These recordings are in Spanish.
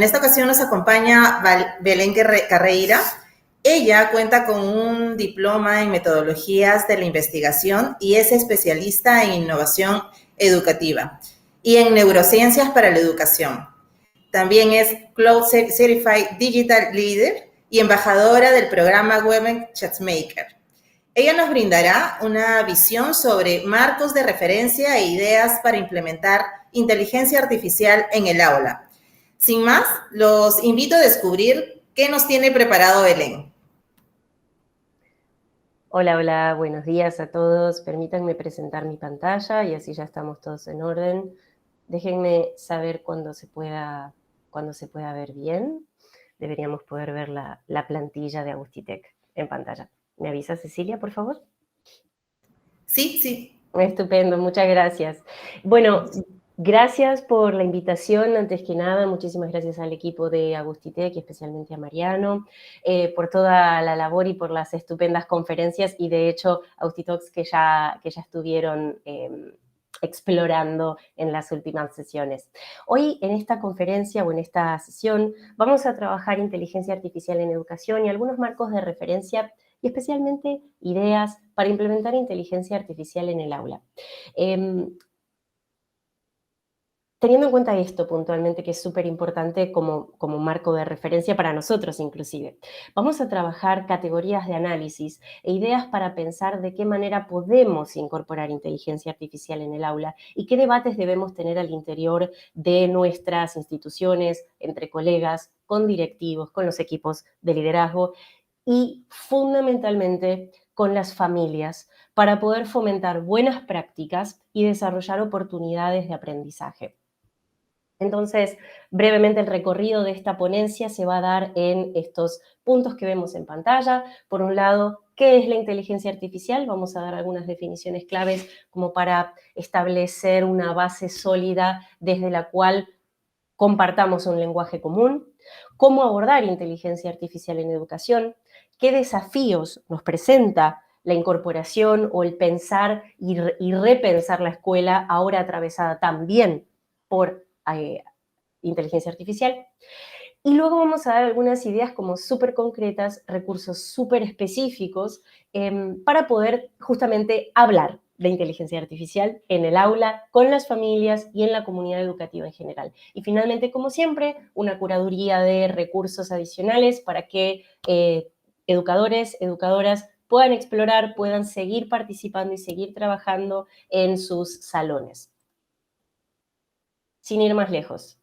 En esta ocasión nos acompaña Belén Carreira. Ella cuenta con un diploma en metodologías de la investigación y es especialista en innovación educativa y en neurociencias para la educación. También es Cloud Certified Digital Leader y embajadora del programa Women Changemaker. Ella nos brindará una visión sobre marcos de referencia e ideas para implementar inteligencia artificial en el aula. Sin más, los invito a descubrir qué nos tiene preparado Belén. Hola, hola, buenos días a todos. Permítanme presentar mi pantalla y así ya estamos todos en orden. Déjenme saber cuando se pueda ver bien. Deberíamos poder ver la plantilla de Agustitec en pantalla. ¿Me avisa Cecilia, por favor? Sí. Estupendo, muchas gracias. Bueno, gracias por la invitación, antes que nada, muchísimas gracias al equipo de Agustitec y especialmente a Mariano por toda la labor y por las estupendas conferencias y de hecho Agustitalks que ya estuvieron explorando en las últimas sesiones. Hoy en esta conferencia o en esta sesión vamos a trabajar inteligencia artificial en educación y algunos marcos de referencia y especialmente ideas para implementar inteligencia artificial en el aula. Teniendo en cuenta esto puntualmente, que es súper importante como marco de referencia para nosotros inclusive, vamos a trabajar categorías de análisis e ideas para pensar de qué manera podemos incorporar inteligencia artificial en el aula y qué debates debemos tener al interior de nuestras instituciones, entre colegas, con directivos, con los equipos de liderazgo y fundamentalmente con las familias para poder fomentar buenas prácticas y desarrollar oportunidades de aprendizaje. Entonces, brevemente el recorrido de esta ponencia se va a dar en estos puntos que vemos en pantalla. Por un lado, ¿qué es la inteligencia artificial? Vamos a dar algunas definiciones claves como para establecer una base sólida desde la cual compartamos un lenguaje común. ¿Cómo abordar inteligencia artificial en educación? ¿Qué desafíos nos presenta la incorporación o el pensar y repensar la escuela ahora atravesada también por inteligencia artificial? Y luego vamos a dar algunas ideas como súper concretas, recursos súper específicos para poder justamente hablar de inteligencia artificial en el aula, con las familias y en la comunidad educativa en general. Y finalmente, como siempre, una curaduría de recursos adicionales para que educadores, educadoras puedan explorar, puedan seguir participando y seguir trabajando en sus salones. Sin ir más lejos.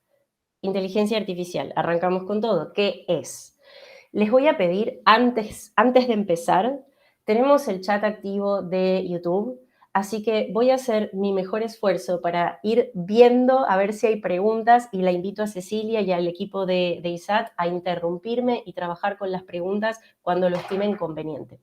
Inteligencia artificial, arrancamos con todo. ¿Qué es? Les voy a pedir, antes de empezar, tenemos el chat activo de YouTube, así que voy a hacer mi mejor esfuerzo para ir viendo a ver si hay preguntas y la invito a Cecilia y al equipo de ISAT a interrumpirme y trabajar con las preguntas cuando lo estimen conveniente.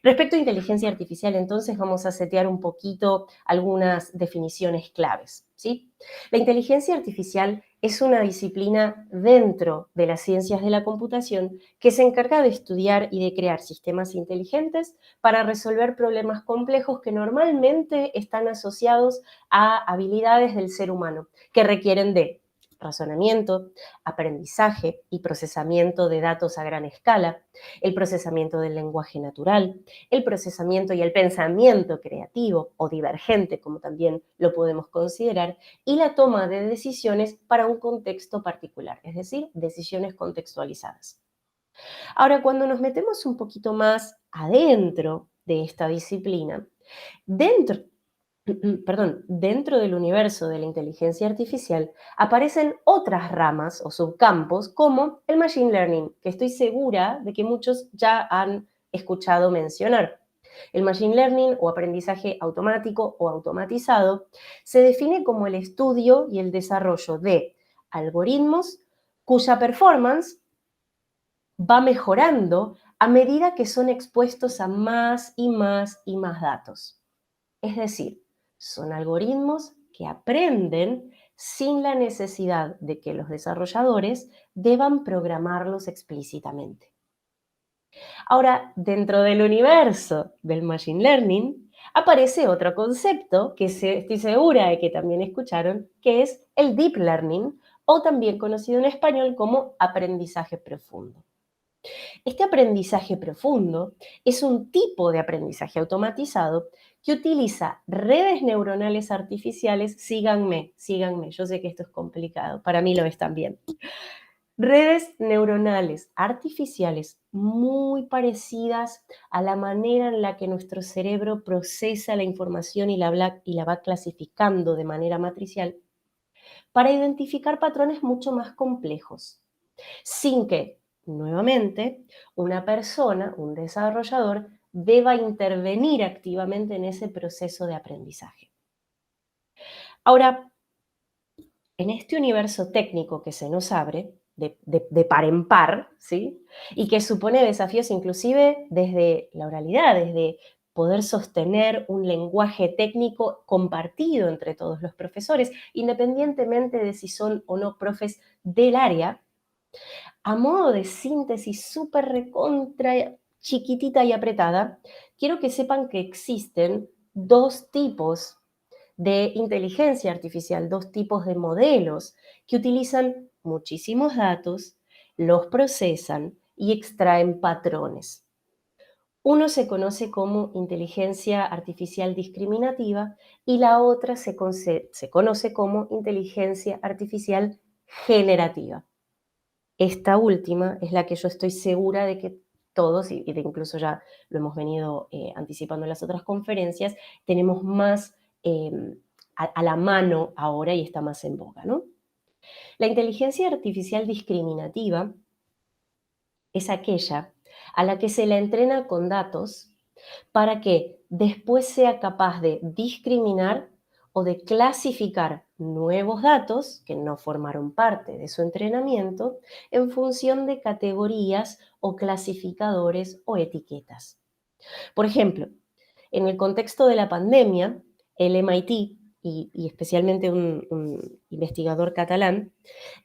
Respecto a inteligencia artificial, entonces, vamos a setear un poquito algunas definiciones claves, ¿sí? La inteligencia artificial es una disciplina dentro de las ciencias de la computación que se encarga de estudiar y de crear sistemas inteligentes para resolver problemas complejos que normalmente están asociados a habilidades del ser humano, que requieren de razonamiento, aprendizaje y procesamiento de datos a gran escala, el procesamiento del lenguaje natural, el procesamiento y el pensamiento creativo o divergente, como también lo podemos considerar, y la toma de decisiones para un contexto particular, es decir, decisiones contextualizadas. Ahora, cuando nos metemos un poquito más adentro de esta disciplina, dentro del universo de la inteligencia artificial aparecen otras ramas o subcampos como el machine learning, que estoy segura de que muchos ya han escuchado mencionar. El machine learning o aprendizaje automático o automatizado se define como el estudio y el desarrollo de algoritmos cuya performance va mejorando a medida que son expuestos a más y más y más datos. Es decir, son algoritmos que aprenden sin la necesidad de que los desarrolladores deban programarlos explícitamente. Ahora, dentro del universo del Machine Learning, aparece otro concepto que estoy segura de que también escucharon, que es el Deep Learning o también conocido en español como aprendizaje profundo. Este aprendizaje profundo es un tipo de aprendizaje automatizado que utiliza redes neuronales artificiales. Síganme, yo sé que esto es complicado, para mí lo es también. Redes neuronales artificiales muy parecidas a la manera en la que nuestro cerebro procesa la información y la va clasificando de manera matricial para identificar patrones mucho más complejos, sin que, nuevamente, una persona, un desarrollador, deba intervenir activamente en ese proceso de aprendizaje. Ahora, en este universo técnico que se nos abre, de par en par, ¿sí? Y que supone desafíos inclusive desde la oralidad, desde poder sostener un lenguaje técnico compartido entre todos los profesores, independientemente de si son o no profes del área. A modo de síntesis súper recontra chiquitita y apretada, quiero que sepan que existen dos tipos de inteligencia artificial, dos tipos de modelos que utilizan muchísimos datos, los procesan y extraen patrones. Uno se conoce como inteligencia artificial discriminativa y la otra se conoce como inteligencia artificial generativa. Esta última es la que yo estoy segura de que todos, y de incluso ya lo hemos venido anticipando en las otras conferencias, tenemos más a la mano ahora y está más en boga, ¿no? La inteligencia artificial discriminativa es aquella a la que se la entrena con datos para que después sea capaz de discriminar o de clasificar nuevos datos que no formaron parte de su entrenamiento en función de categorías o clasificadores o etiquetas. Por ejemplo, en el contexto de la pandemia, el MIT y especialmente un investigador catalán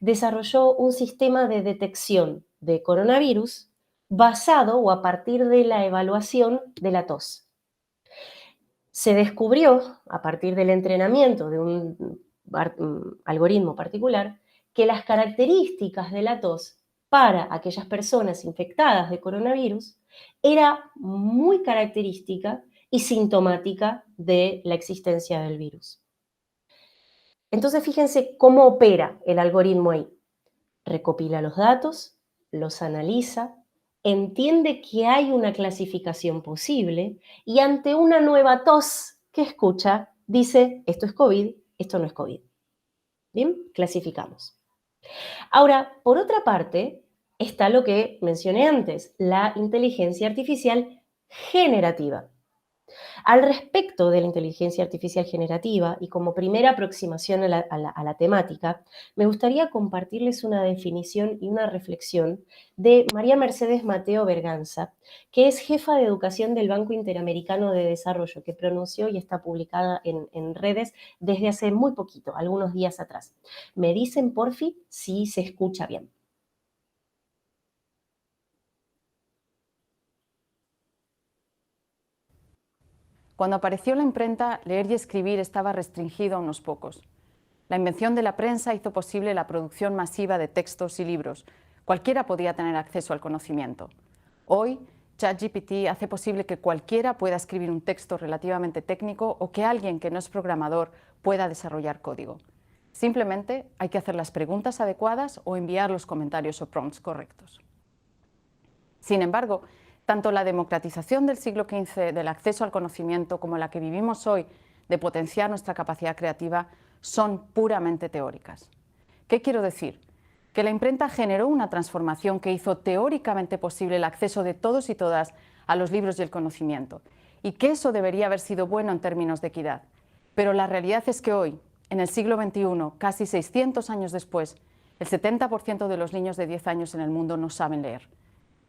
desarrolló un sistema de detección de coronavirus basado o a partir de la evaluación de la tos. Se descubrió, a partir del entrenamiento de un algoritmo particular, que las características de la tos para aquellas personas infectadas de coronavirus era muy característica y sintomática de la existencia del virus. Entonces, fíjense cómo opera el algoritmo ahí. Recopila los datos, los analiza, entiende que hay una clasificación posible y ante una nueva tos que escucha, dice, esto es COVID, esto no es COVID. Bien, clasificamos. Ahora, por otra parte, está lo que mencioné antes, la inteligencia artificial generativa. Al respecto de la inteligencia artificial generativa y como primera aproximación a la temática, me gustaría compartirles una definición y una reflexión de María Mercedes Mateo Berganza, que es jefa de educación del Banco Interamericano de Desarrollo, que pronunció y está publicada en redes desde hace muy poquito, algunos días atrás. Me dicen, porfi, si se escucha bien. Cuando apareció la imprenta, leer y escribir estaba restringido a unos pocos. La invención de la prensa hizo posible la producción masiva de textos y libros. Cualquiera podía tener acceso al conocimiento. Hoy, ChatGPT hace posible que cualquiera pueda escribir un texto relativamente técnico o que alguien que no es programador pueda desarrollar código. Simplemente hay que hacer las preguntas adecuadas o enviar los comentarios o prompts correctos. Sin embargo, tanto la democratización del siglo XV del acceso al conocimiento como la que vivimos hoy de potenciar nuestra capacidad creativa son puramente teóricas. ¿Qué quiero decir? Que la imprenta generó una transformación que hizo teóricamente posible el acceso de todos y todas a los libros y el conocimiento, y que eso debería haber sido bueno en términos de equidad. Pero la realidad es que hoy, en el siglo XXI, casi 600 años después, el 70% de los niños de 10 años en el mundo no saben leer.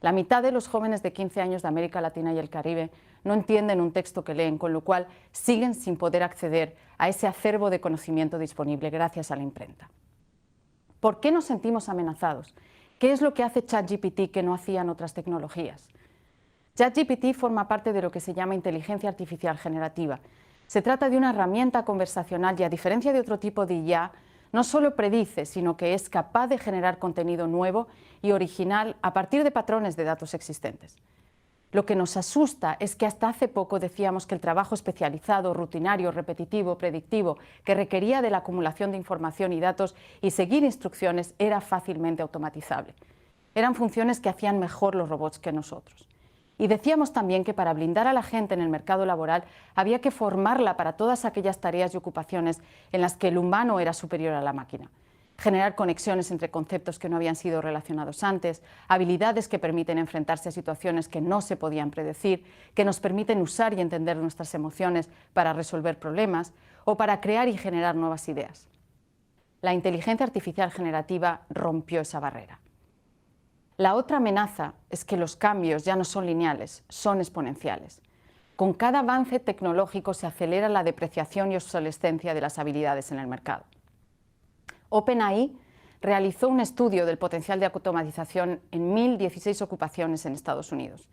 La mitad de los jóvenes de 15 años de América Latina y el Caribe no entienden un texto que leen, con lo cual siguen sin poder acceder a ese acervo de conocimiento disponible gracias a la imprenta. ¿Por qué nos sentimos amenazados? ¿Qué es lo que hace ChatGPT que no hacían otras tecnologías? ChatGPT forma parte de lo que se llama inteligencia artificial generativa. Se trata de una herramienta conversacional y, a diferencia de otro tipo de IA, No solo predice, sino que es capaz de generar contenido nuevo y original a partir de patrones de datos existentes. Lo que nos asusta es que hasta hace poco decíamos que el trabajo especializado, rutinario, repetitivo, predictivo, que requería de la acumulación de información y datos y seguir instrucciones era fácilmente automatizable. Eran funciones que hacían mejor los robots que nosotros. Y decíamos también que para blindar a la gente en el mercado laboral había que formarla para todas aquellas tareas y ocupaciones en las que el humano era superior a la máquina. Generar conexiones entre conceptos que no habían sido relacionados antes, habilidades que permiten enfrentarse a situaciones que no se podían predecir, que nos permiten usar y entender nuestras emociones para resolver problemas o para crear y generar nuevas ideas. La inteligencia artificial generativa rompió esa barrera. La otra amenaza es que los cambios ya no son lineales, son exponenciales. Con cada avance tecnológico se acelera la depreciación y obsolescencia de las habilidades en el mercado. OpenAI realizó un estudio del potencial de automatización en 1.016 ocupaciones en Estados Unidos.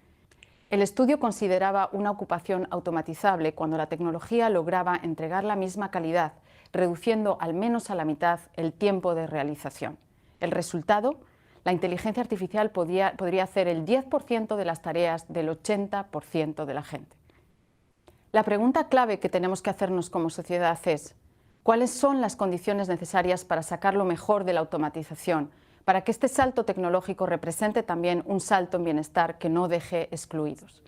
El estudio consideraba una ocupación automatizable cuando la tecnología lograba entregar la misma calidad, reduciendo al menos a la mitad el tiempo de realización. El resultado: la inteligencia artificial podría hacer el 10% de las tareas del 80% de la gente. La pregunta clave que tenemos que hacernos como sociedad es: ¿cuáles son las condiciones necesarias para sacar lo mejor de la automatización, para que este salto tecnológico represente también un salto en bienestar que no deje excluidos?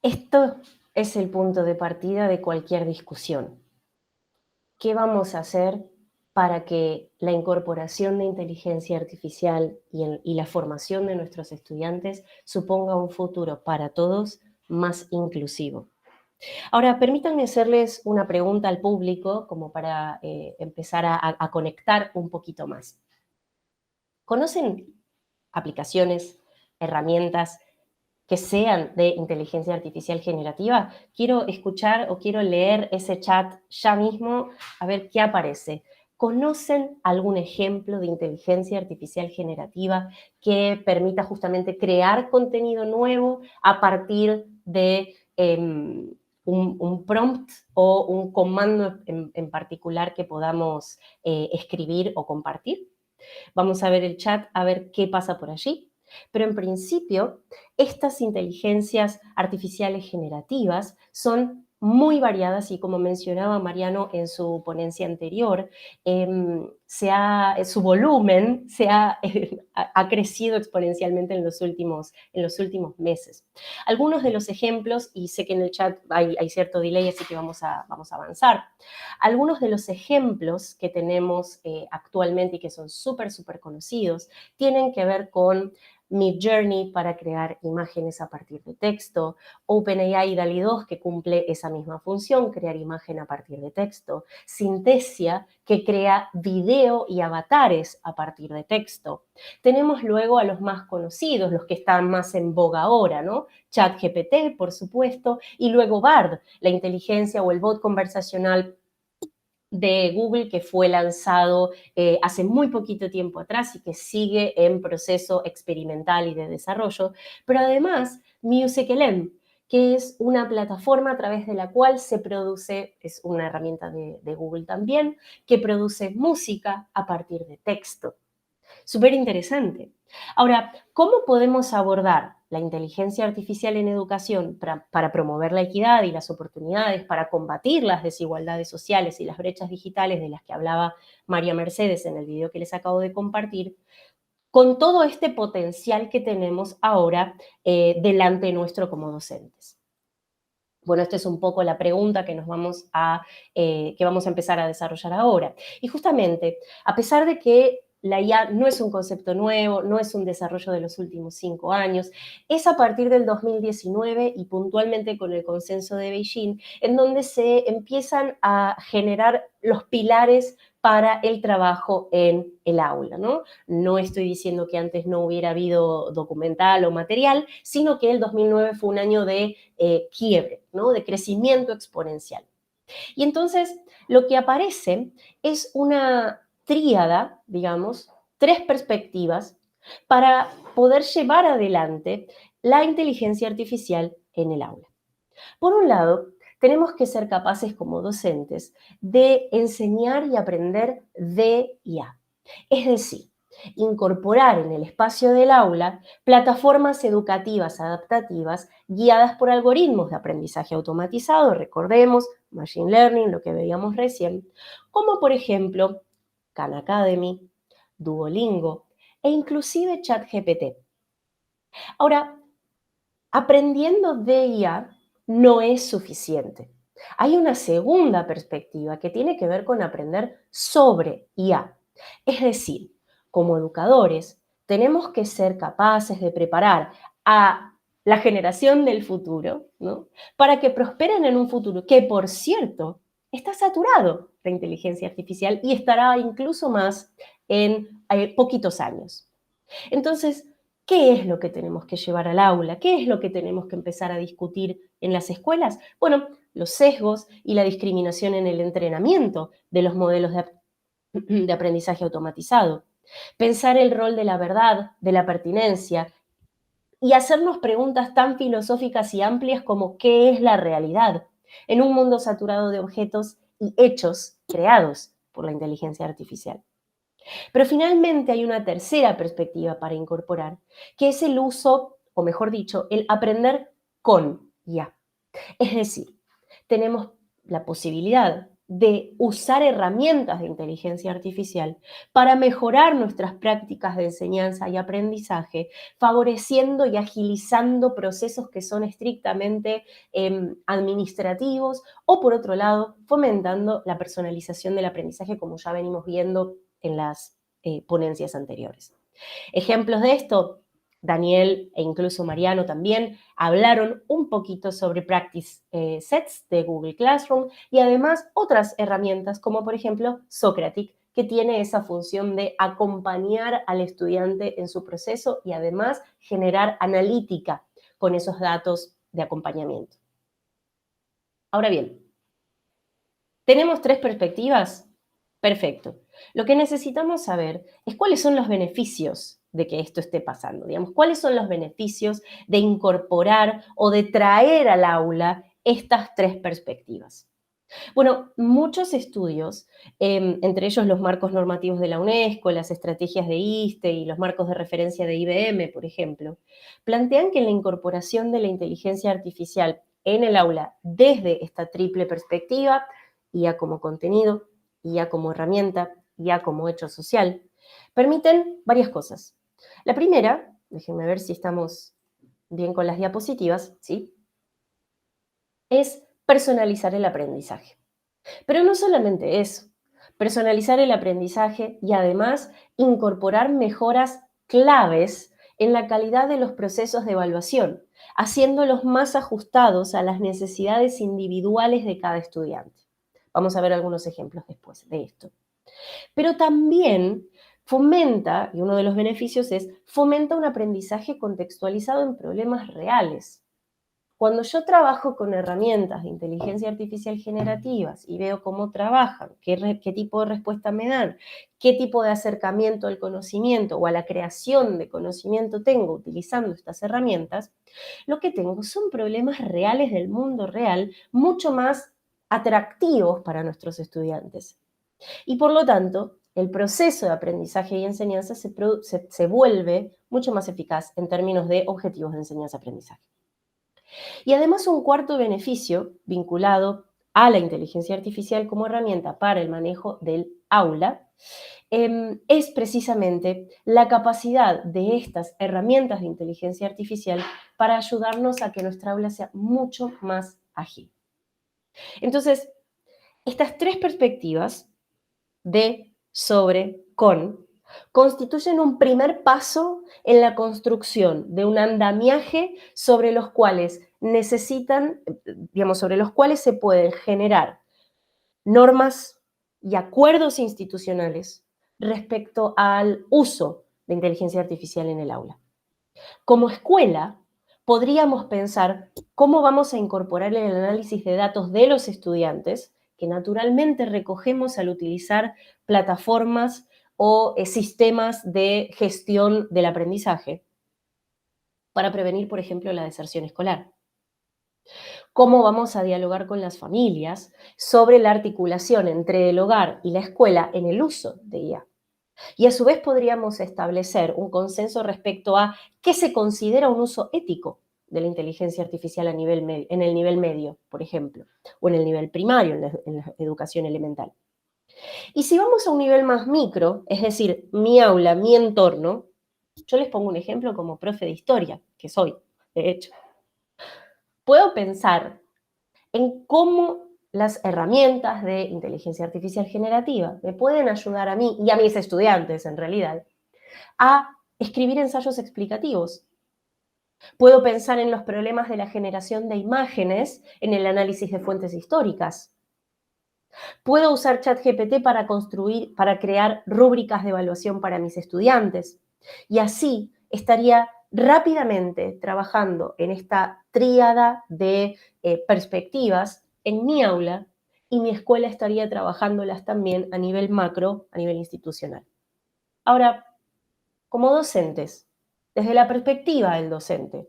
Esto es el punto de partida de cualquier discusión. ¿Qué vamos a hacer para que la incorporación de inteligencia artificial y la formación de nuestros estudiantes suponga un futuro para todos más inclusivo? Ahora, permítanme hacerles una pregunta al público como para empezar a conectar un poquito más. ¿Conocen aplicaciones, herramientas que sean de inteligencia artificial generativa? Quiero escuchar o quiero leer ese chat ya mismo a ver qué aparece. ¿Conocen algún ejemplo de inteligencia artificial generativa que permita justamente crear contenido nuevo a partir de un prompt o un comando en particular que podamos escribir o compartir? Vamos a ver el chat, a ver qué pasa por allí. Pero en principio, estas inteligencias artificiales generativas son muy variadas y, como mencionaba Mariano en su ponencia anterior, su volumen ha crecido exponencialmente en los últimos meses. Algunos de los ejemplos, y sé que en el chat hay cierto delay, así que vamos a avanzar. Algunos de los ejemplos que tenemos actualmente y que son súper conocidos tienen que ver con Midjourney para crear imágenes a partir de texto, OpenAI DALL-E 2 que cumple esa misma función, crear imagen a partir de texto, Synthesia que crea video y avatares a partir de texto. Tenemos luego a los más conocidos, los que están más en boga ahora, ¿no? ChatGPT, por supuesto, y luego Bard, la inteligencia o el bot conversacional de Google que fue lanzado hace muy poquito tiempo atrás y que sigue en proceso experimental y de desarrollo, pero además MusicLM, que es una plataforma a través de la cual se produce, es una herramienta de Google también, que produce música a partir de texto. Súper interesante. Ahora, ¿cómo podemos abordar la inteligencia artificial en educación para promover la equidad y las oportunidades, para combatir las desigualdades sociales y las brechas digitales de las que hablaba María Mercedes en el video que les acabo de compartir, con todo este potencial que tenemos ahora delante nuestro como docentes? Bueno, esta es un poco la pregunta que vamos a empezar a desarrollar ahora. Y justamente, a pesar de que la IA no es un concepto nuevo, no es un desarrollo de los últimos 5 años, es a partir del 2019 y puntualmente con el consenso de Beijing, en donde se empiezan a generar los pilares para el trabajo en el aula, ¿no? No estoy diciendo que antes no hubiera habido documental o material, sino que el 2009 fue un año de quiebre, ¿no? De crecimiento exponencial. Y entonces lo que aparece es una tríada, digamos, 3 perspectivas para poder llevar adelante la inteligencia artificial en el aula. Por un lado, tenemos que ser capaces como docentes de enseñar y aprender de y a. Es decir, incorporar en el espacio del aula plataformas educativas adaptativas guiadas por algoritmos de aprendizaje automatizado, recordemos, Machine Learning, lo que veíamos recién, como por ejemplo Khan Academy, Duolingo e inclusive ChatGPT. Ahora, aprendiendo de IA no es suficiente. Hay una segunda perspectiva que tiene que ver con aprender sobre IA. Es decir, como educadores, tenemos que ser capaces de preparar a la generación del futuro, ¿no?, para que prosperen en un futuro que, por cierto, está saturado de inteligencia artificial y estará incluso más en poquitos años. Entonces, ¿qué es lo que tenemos que llevar al aula? ¿Qué es lo que tenemos que empezar a discutir en las escuelas? Bueno, los sesgos y la discriminación en el entrenamiento de los modelos de aprendizaje automatizado. Pensar el rol de la verdad, de la pertinencia, y hacernos preguntas tan filosóficas y amplias como ¿qué es la realidad? En un mundo saturado de objetos y hechos creados por la inteligencia artificial. Pero finalmente hay una tercera perspectiva para incorporar, que es el uso, o mejor dicho, el aprender con IA. Es decir, tenemos la posibilidad de usar herramientas de inteligencia artificial para mejorar nuestras prácticas de enseñanza y aprendizaje, favoreciendo y agilizando procesos que son estrictamente administrativos o, por otro lado, fomentando la personalización del aprendizaje, como ya venimos viendo en las ponencias anteriores. Ejemplos de esto, Daniel e incluso Mariano también hablaron un poquito sobre Practice Sets de Google Classroom y además otras herramientas como por ejemplo Socratic, que tiene esa función de acompañar al estudiante en su proceso y además generar analítica con esos datos de acompañamiento. Ahora bien, ¿tenemos tres perspectivas? Perfecto. Lo que necesitamos saber es cuáles son los beneficios de que esto esté pasando, digamos, cuáles son los beneficios de incorporar o de traer al aula estas tres perspectivas. Bueno, muchos estudios, entre ellos los marcos normativos de la UNESCO, las estrategias de ISTE y los marcos de referencia de IBM, por ejemplo, plantean que la incorporación de la inteligencia artificial en el aula desde esta triple perspectiva, IA como contenido, IA como herramienta, IA como hecho social, permiten varias cosas. La primera, déjenme ver si estamos bien con las diapositivas, ¿sí?, es personalizar el aprendizaje. Pero no solamente eso, personalizar el aprendizaje y además incorporar mejoras claves en la calidad de los procesos de evaluación, haciéndolos más ajustados a las necesidades individuales de cada estudiante. Vamos a ver algunos ejemplos después de esto. Pero también fomenta, y uno de los beneficios es, fomenta un aprendizaje contextualizado en problemas reales. Cuando yo trabajo con herramientas de inteligencia artificial generativas y veo cómo trabajan, qué tipo de respuesta me dan, qué tipo de acercamiento al conocimiento o a la creación de conocimiento tengo utilizando estas herramientas, lo que tengo son problemas reales del mundo real, mucho más atractivos para nuestros estudiantes. Y por lo tanto, el proceso de aprendizaje y enseñanza se vuelve mucho más eficaz en términos de objetivos de enseñanza-aprendizaje. Y además un cuarto beneficio vinculado a la inteligencia artificial como herramienta para el manejo del aula es precisamente la capacidad de estas herramientas de inteligencia artificial para ayudarnos a que nuestra aula sea mucho más ágil. Entonces, estas tres perspectivas de, sobre, con, constituyen un primer paso en la construcción de un andamiaje sobre los cuales sobre los cuales se pueden generar normas y acuerdos institucionales respecto al uso de inteligencia artificial en el aula. Como escuela, podríamos pensar cómo vamos a incorporar el análisis de datos de los estudiantes, que naturalmente recogemos al utilizar plataformas o sistemas de gestión del aprendizaje, para prevenir, por ejemplo, la deserción escolar. ¿Cómo vamos a dialogar con las familias sobre la articulación entre el hogar y la escuela en el uso de IA? Y a su vez podríamos establecer un consenso respecto a qué se considera un uso ético de la inteligencia artificial en el nivel medio, por ejemplo, o en el nivel primario, en la educación elemental. Y si vamos a un nivel más micro, es decir, mi aula, mi entorno, yo les pongo un ejemplo como profe de historia, que soy, de hecho. Puedo pensar en cómo las herramientas de inteligencia artificial generativa me pueden ayudar a mí y a mis estudiantes, en realidad, a escribir ensayos explicativos. Puedo pensar en los problemas de la generación de imágenes en el análisis de fuentes históricas. Puedo usar ChatGPT para crear rúbricas de evaluación para mis estudiantes. Y así estaría rápidamente trabajando en esta tríada de perspectivas en mi aula y mi escuela estaría trabajándolas también a nivel macro, a nivel institucional. Ahora, como docentes, desde la perspectiva del docente,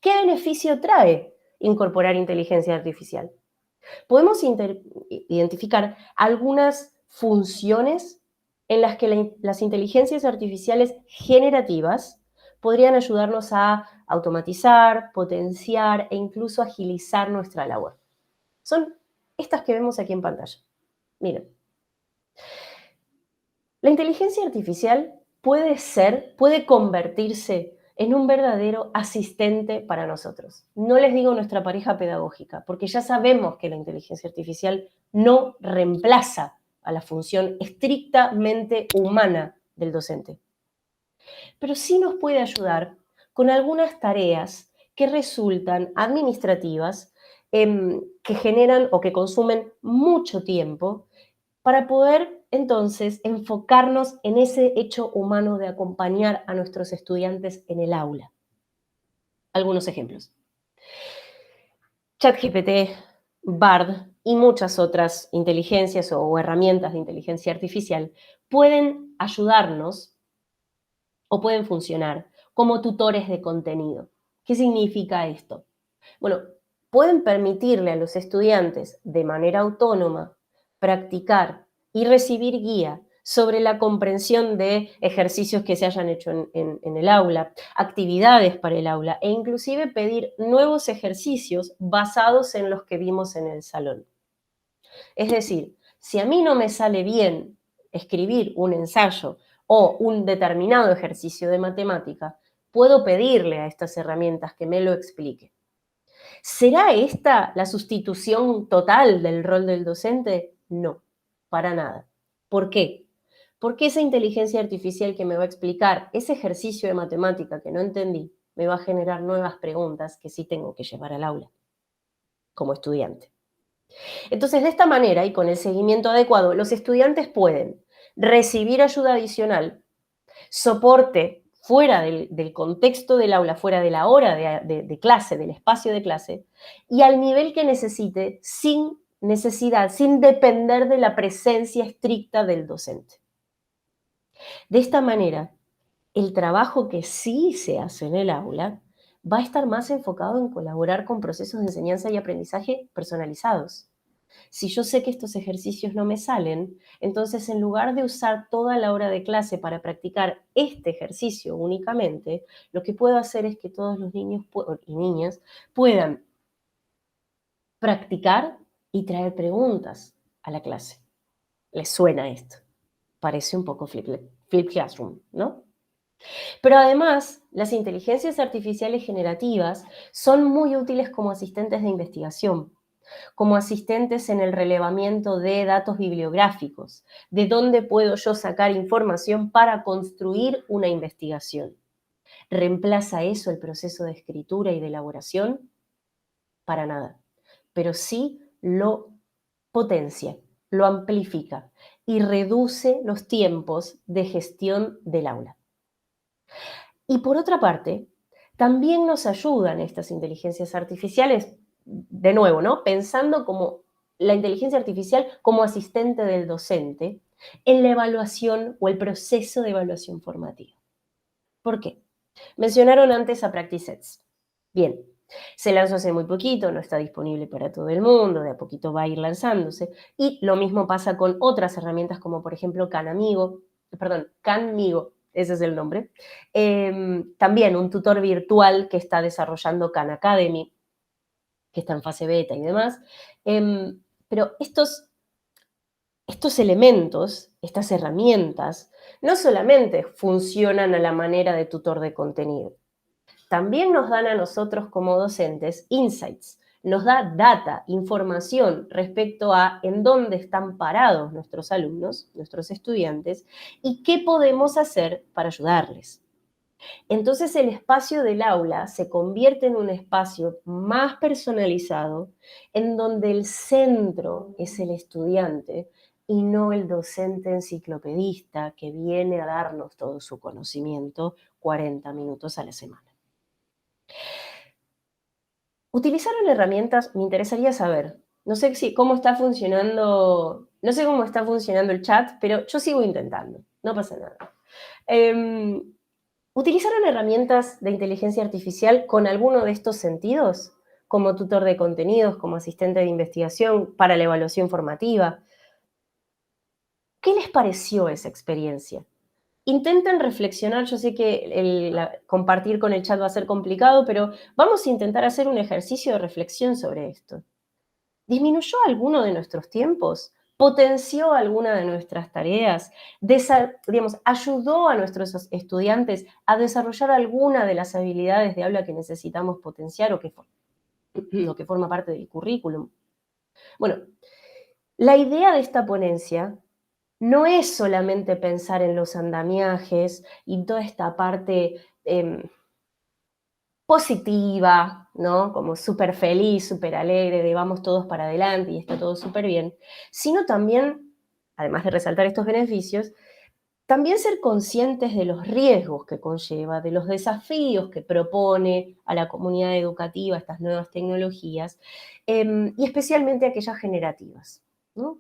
¿qué beneficio trae incorporar inteligencia artificial? Podemos identificar algunas funciones en las que las inteligencias artificiales generativas podrían ayudarnos a automatizar, potenciar e incluso agilizar nuestra labor. Son estas que vemos aquí en pantalla. Miren, la inteligencia artificial puede convertirse en un verdadero asistente para nosotros. No les digo nuestra pareja pedagógica, porque ya sabemos que la inteligencia artificial no reemplaza a la función estrictamente humana del docente. Pero sí nos puede ayudar con algunas tareas que resultan administrativas, que generan o que consumen mucho tiempo, para poder entonces enfocarnos en ese hecho humano de acompañar a nuestros estudiantes en el aula. Algunos ejemplos. ChatGPT, Bard y muchas otras inteligencias o herramientas de inteligencia artificial pueden ayudarnos o pueden funcionar como tutores de contenido. ¿Qué significa esto? Bueno, pueden permitirle a los estudiantes de manera autónoma practicar y recibir guía sobre la comprensión de ejercicios que se hayan hecho en el aula, actividades para el aula e inclusive pedir nuevos ejercicios basados en los que vimos en el salón. Es decir, si a mí no me sale bien escribir un ensayo o un determinado ejercicio de matemática, puedo pedirle a estas herramientas que me lo explique. ¿Será esta la sustitución total del rol del docente? No, para nada. ¿Por qué? Porque esa inteligencia artificial que me va a explicar ese ejercicio de matemática que no entendí, me va a generar nuevas preguntas que sí tengo que llevar al aula como estudiante. Entonces, de esta manera y con el seguimiento adecuado, los estudiantes pueden recibir ayuda adicional, soporte fuera del contexto del aula, fuera de la hora de clase, del espacio de clase, y al nivel que necesite, sin necesidad, sin depender de la presencia estricta del docente. De esta manera, el trabajo que sí se hace en el aula va a estar más enfocado en colaborar con procesos de enseñanza y aprendizaje personalizados. Si yo sé que estos ejercicios no me salen, entonces en lugar de usar toda la hora de clase para practicar este ejercicio únicamente, lo que puedo hacer es que todos los niños y niñas puedan practicar y traer preguntas a la clase. ¿Les suena esto? Parece un poco flip classroom, ¿no? Pero además, las inteligencias artificiales generativas son muy útiles como asistentes de investigación, como asistentes en el relevamiento de datos bibliográficos, de dónde puedo yo sacar información para construir una investigación. ¿Reemplaza eso el proceso de escritura y de elaboración? Para nada, pero sí lo potencia, lo amplifica y reduce los tiempos de gestión del aula. Y por otra parte, también nos ayudan estas inteligencias artificiales, de nuevo, ¿no? Pensando como la inteligencia artificial como asistente del docente en la evaluación o el proceso de evaluación formativa. ¿Por qué? Mencionaron antes a PracticeSets. Bien, Se lanzó hace muy poquito, no está disponible para todo el mundo, de a poquito va a ir lanzándose. Y lo mismo pasa con otras herramientas como por ejemplo Canmigo, ese es el nombre. También un tutor virtual que está desarrollando Khan Academy, que está en fase beta y demás. Pero estos elementos, estas herramientas, no solamente funcionan a la manera de tutor de contenido, también nos dan a nosotros como docentes insights, nos da data, información respecto a en dónde están parados nuestros alumnos, nuestros estudiantes, y qué podemos hacer para ayudarles. Entonces el espacio del aula se convierte en un espacio más personalizado, en donde el centro es el estudiante y no el docente enciclopedista que viene a darnos todo su conocimiento 40 minutos a la semana. ¿Utilizaron herramientas? Me interesaría saber. No sé cómo está funcionando, no sé cómo está funcionando el chat, pero yo sigo intentando, no pasa nada. ¿Utilizaron herramientas de inteligencia artificial con alguno de estos sentidos? Como tutor de contenidos, como asistente de investigación, para la evaluación formativa. ¿Qué les pareció esa experiencia? Intenten reflexionar, yo sé que compartir con el chat va a ser complicado, pero vamos a intentar hacer un ejercicio de reflexión sobre esto. ¿Disminuyó alguno de nuestros tiempos? ¿Potenció alguna de nuestras tareas? ¿Ayudó a nuestros estudiantes a desarrollar alguna de las habilidades de habla que necesitamos potenciar o que forma parte del currículum? Bueno, la idea de esta ponencia no es solamente pensar en los andamiajes y toda esta parte positiva, ¿no? Como súper feliz, súper alegre, de vamos todos para adelante y está todo súper bien, sino también, además de resaltar estos beneficios, también ser conscientes de los riesgos que conlleva, de los desafíos que propone a la comunidad educativa estas nuevas tecnologías, y especialmente aquellas generativas, ¿no?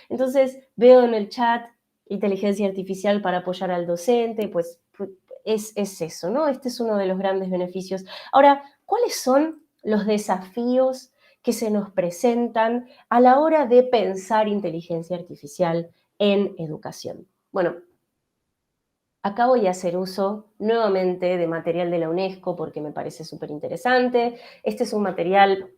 Entonces, veo en el chat inteligencia artificial para apoyar al docente, pues es eso, ¿no? Este es uno de los grandes beneficios. Ahora, ¿cuáles son los desafíos que se nos presentan a la hora de pensar inteligencia artificial en educación? Bueno, acá voy a hacer uso nuevamente de material de la UNESCO porque me parece súper interesante. Este es un material,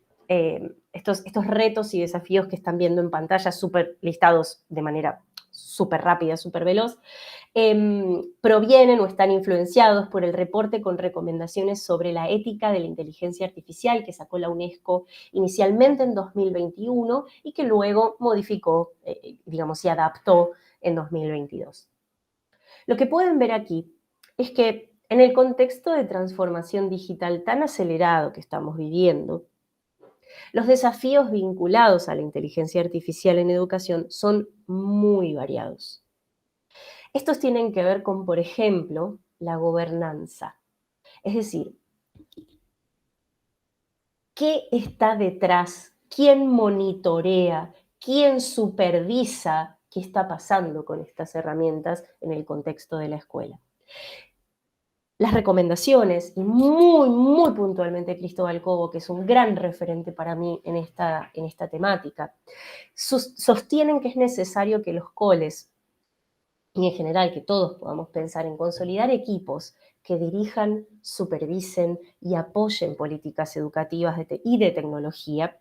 estos retos y desafíos que están viendo en pantalla, súper listados de manera súper rápida, súper veloz, provienen o están influenciados por el reporte con recomendaciones sobre la ética de la inteligencia artificial que sacó la UNESCO inicialmente en 2021 y que luego modificó, digamos, y adaptó en 2022. Lo que pueden ver aquí es que en el contexto de transformación digital tan acelerado que estamos viviendo, los desafíos vinculados a la inteligencia artificial en educación son muy variados. Estos tienen que ver con, por ejemplo, la gobernanza. Es decir, ¿qué está detrás? ¿Quién monitorea? ¿Quién supervisa qué está pasando con estas herramientas en el contexto de la escuela? Las recomendaciones, y muy, muy puntualmente Cristóbal Cobo, que es un gran referente para mí en esta temática, sostienen que es necesario que los coles, y en general que todos podamos pensar en consolidar equipos que dirijan, supervisen y apoyen políticas educativas y de tecnología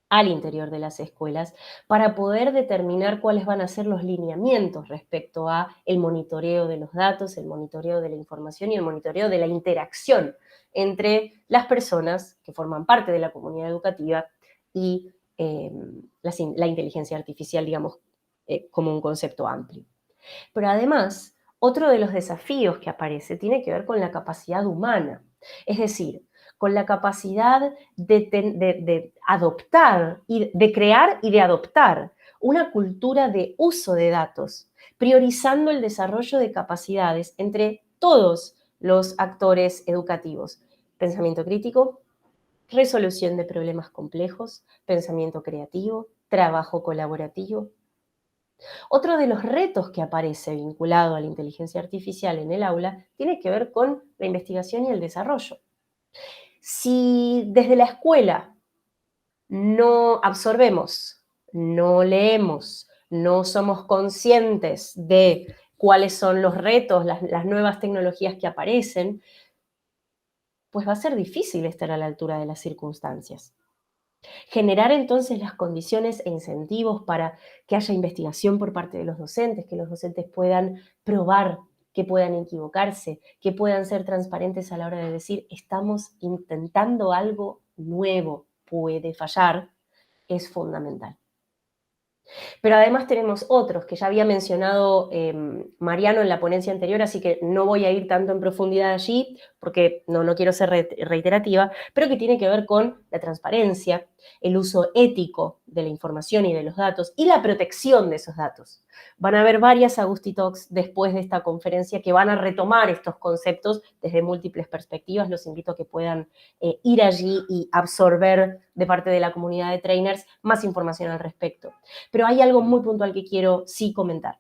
al interior de las escuelas para poder determinar cuáles van a ser los lineamientos respecto a el monitoreo de los datos, el monitoreo de la información y el monitoreo de la interacción entre las personas que forman parte de la comunidad educativa y la inteligencia artificial, digamos, como un concepto amplio. Pero además, otro de los desafíos que aparece tiene que ver con la capacidad humana, es decir, con la capacidad de adoptar, y de crear y de adoptar una cultura de uso de datos, priorizando el desarrollo de capacidades entre todos los actores educativos. Pensamiento crítico, resolución de problemas complejos, pensamiento creativo, trabajo colaborativo. Otro de los retos que aparece vinculado a la inteligencia artificial en el aula tiene que ver con la investigación y el desarrollo. Si desde la escuela no absorbemos, no leemos, no somos conscientes de cuáles son los retos, las nuevas tecnologías que aparecen, pues va a ser difícil estar a la altura de las circunstancias. Generar entonces las condiciones e incentivos para que haya investigación por parte de los docentes, que los docentes puedan probar, que puedan equivocarse, que puedan ser transparentes a la hora de decir, estamos intentando algo nuevo, puede fallar, es fundamental. Pero además tenemos otros que ya había mencionado Mariano en la ponencia anterior, así que no voy a ir tanto en profundidad allí, porque no quiero ser reiterativa, pero que tiene que ver con la transparencia, el uso ético de la información y de los datos, y la protección de esos datos. Van a haber varias Agusti Talks después de esta conferencia que van a retomar estos conceptos desde múltiples perspectivas. Los invito a que puedan ir allí y absorber de parte de la comunidad de trainers más información al respecto. Pero hay algo muy puntual que quiero sí comentar.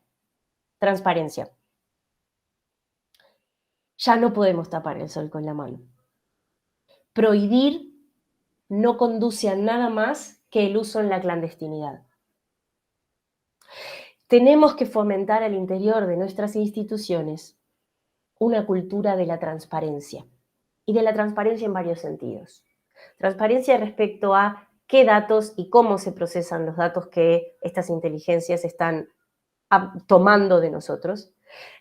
Transparencia. Ya no podemos tapar el sol con la mano. Prohibir no conduce a nada más que el uso en la clandestinidad. Tenemos que fomentar al interior de nuestras instituciones una cultura de la transparencia. Y de la transparencia en varios sentidos. Transparencia respecto a qué datos y cómo se procesan los datos que estas inteligencias están tomando de nosotros.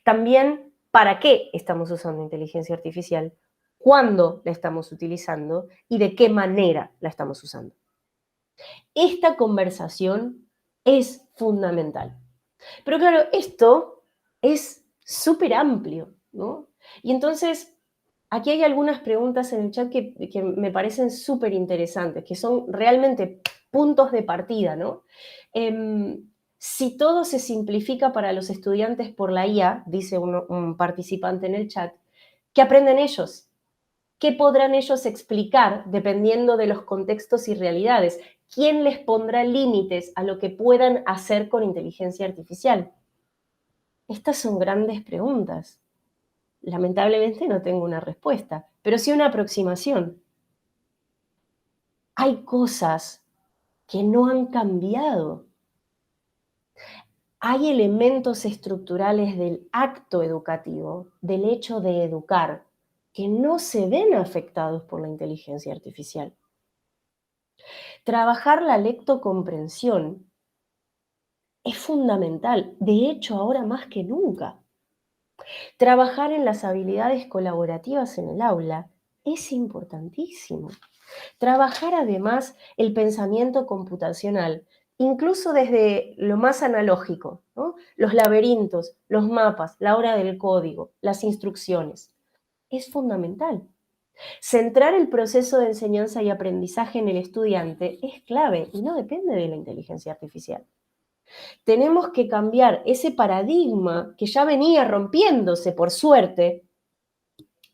También para qué estamos usando inteligencia artificial, cuándo la estamos utilizando y de qué manera la estamos usando. Esta conversación es fundamental. Pero claro, esto es súper amplio, ¿no? Y entonces, aquí hay algunas preguntas en el chat que me parecen súper interesantes, que son realmente puntos de partida, ¿no? Si todo se simplifica para los estudiantes por la IA, dice un participante en el chat, ¿qué aprenden ellos? ¿Qué podrán ellos explicar dependiendo de los contextos y realidades? ¿Quién les pondrá límites a lo que puedan hacer con inteligencia artificial? Estas son grandes preguntas. Lamentablemente no tengo una respuesta, pero sí una aproximación. Hay cosas que no han cambiado. Hay elementos estructurales del acto educativo, del hecho de educar, que no se ven afectados por la inteligencia artificial. Trabajar la lectocomprensión es fundamental, de hecho ahora más que nunca. Trabajar en las habilidades colaborativas en el aula es importantísimo. Trabajar además el pensamiento computacional, incluso desde lo más analógico, ¿no? Los laberintos, los mapas, la hora del código, las instrucciones, es fundamental. Centrar el proceso de enseñanza y aprendizaje en el estudiante es clave y no depende de la inteligencia artificial. Tenemos que cambiar ese paradigma que ya venía rompiéndose, por suerte,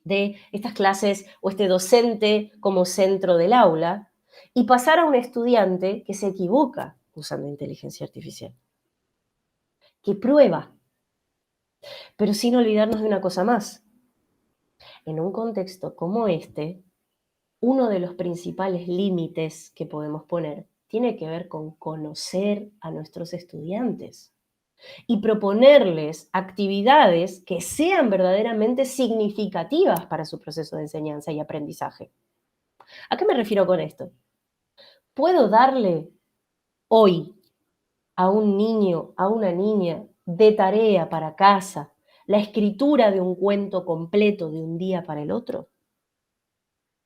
de estas clases o este docente como centro del aula y pasar a un estudiante que se equivoca usando inteligencia artificial, que prueba, pero sin olvidarnos de una cosa más. En un contexto como este, uno de los principales límites que podemos poner tiene que ver con conocer a nuestros estudiantes y proponerles actividades que sean verdaderamente significativas para su proceso de enseñanza y aprendizaje. ¿A qué me refiero con esto? ¿Puedo darle hoy a un niño, a una niña, de tarea para casa, la escritura de un cuento completo de un día para el otro?